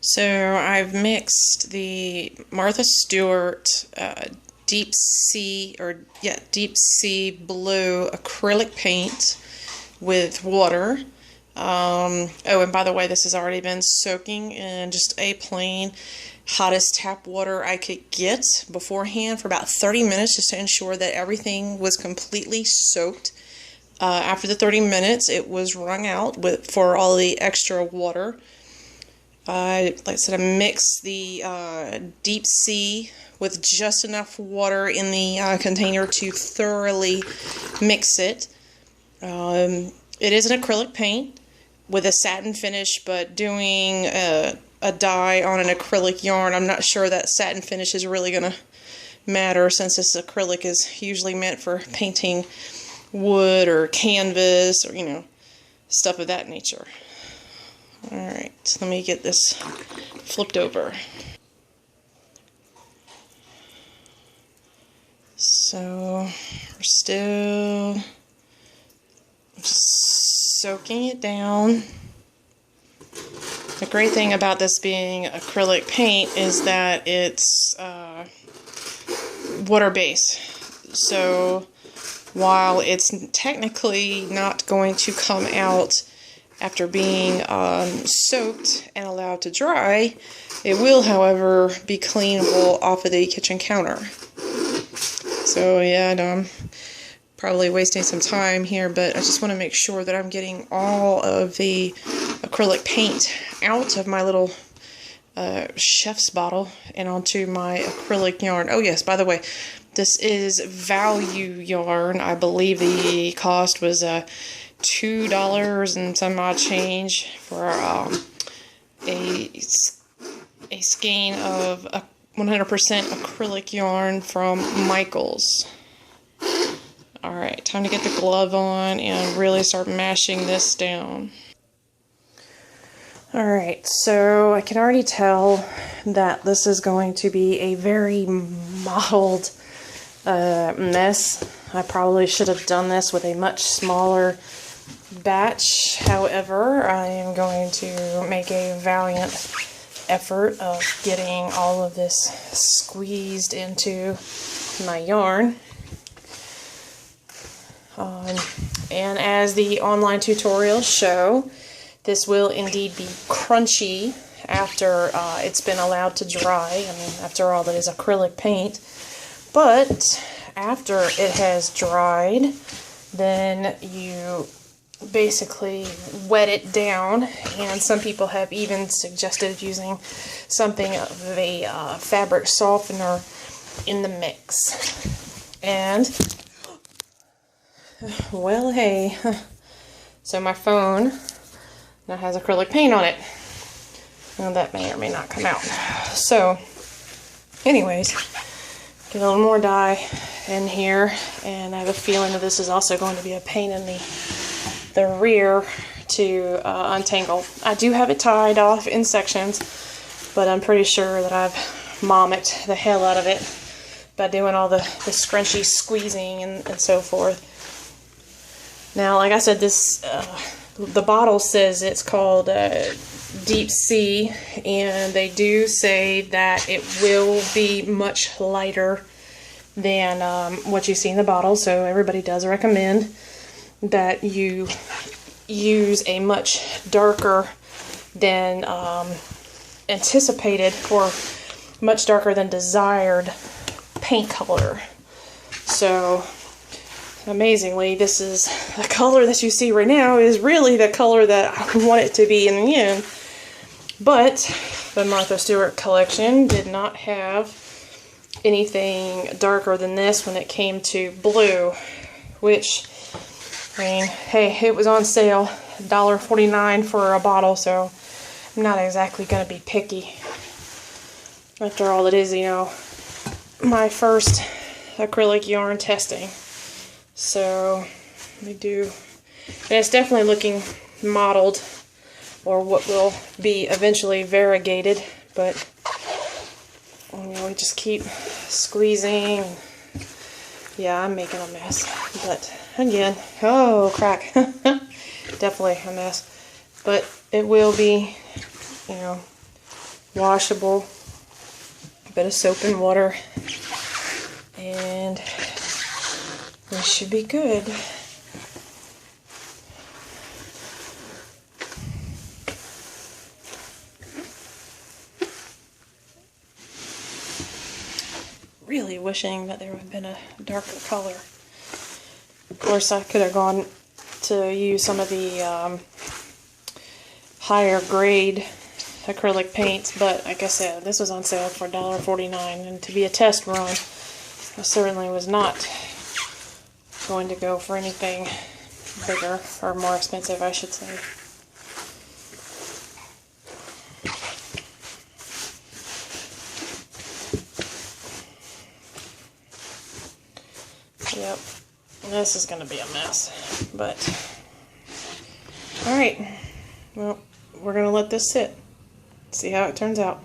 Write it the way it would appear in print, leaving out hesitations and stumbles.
So I've mixed the Martha Stewart deep sea blue acrylic paint with water. Oh, and by the way, this has already been soaking in just a plain hottest tap water I could get beforehand for about 30 minutes just to ensure that everything was completely soaked. After the 30 minutes, it was wrung out for all the extra water. Like I said, I mixed the deep sea with just enough water in the container to thoroughly mix it. It is an acrylic paint with a satin finish, but doing a dye on an acrylic yarn, I'm not sure that satin finish is really going to matter, since this acrylic is usually meant for painting wood or canvas or, stuff of that nature. Alright, let me get this flipped over. So, we're still just soaking it down. The great thing about this being acrylic paint is that it's water-based. So, while it's technically not going to come out after being soaked and allowed to dry, it will, however, be cleanable off of the kitchen counter. So yeah, I know I'm probably wasting some time here, but I just want to make sure that I'm getting all of the acrylic paint out of my little chef's bottle and onto my acrylic yarn. Oh yes, by the way, this is value yarn. I believe the cost was $2 and some odd change for a skein of 100% acrylic yarn from Michaels. Alright, time to get the glove on and really start mashing this down. Alright, so I can already tell that this is going to be a very mottled mess. I probably should have done this with a much smaller batch. However, I am going to make a valiant effort of getting all of this squeezed into my yarn. And as the online tutorials show, this will indeed be crunchy after it's been allowed to dry. I mean, after all, that is acrylic paint. But after it has dried, then you basically wet it down, and some people have even suggested using something of a fabric softener in the mix. And well, hey, so my phone now has acrylic paint on it. Now that may or may not come out. So anyways, get a little more dye in here, and I have a feeling that this is also going to be a pain in the rear to untangle. I do have it tied off in sections, but I'm pretty sure that I've mimicked the hell out of it by doing all the scrunchy squeezing and so forth. Now, like I said, this the bottle says it's called Deep Sea, and they do say that it will be much lighter than what you see in the bottle, so everybody does recommend that you use a much darker than anticipated, or much darker than desired paint color. So amazingly, this is the color that you see right now is really the color that I want it to be in the end. But the Martha Stewart collection did not have anything darker than this when it came to blue, which, I mean, hey, it was on sale, $1.49 for a bottle, so I'm not exactly going to be picky. After all, it is, my first acrylic yarn testing. So, we do, and it's definitely looking mottled, or what will be eventually variegated, but we just keep squeezing. Yeah, I'm making a mess, but again, oh crack, definitely a mess, but it will be, washable. A bit of soap and water, and we should be good. Really wishing that there would have been a darker color. Of course, I could have gone to use some of the higher grade acrylic paints, but like I said, this was on sale for $1.49, and to be a test run, I certainly was not going to go for anything bigger, or more expensive, I should say. Yep, this is going to be a mess, but alright, well, we're going to let this sit, see how it turns out.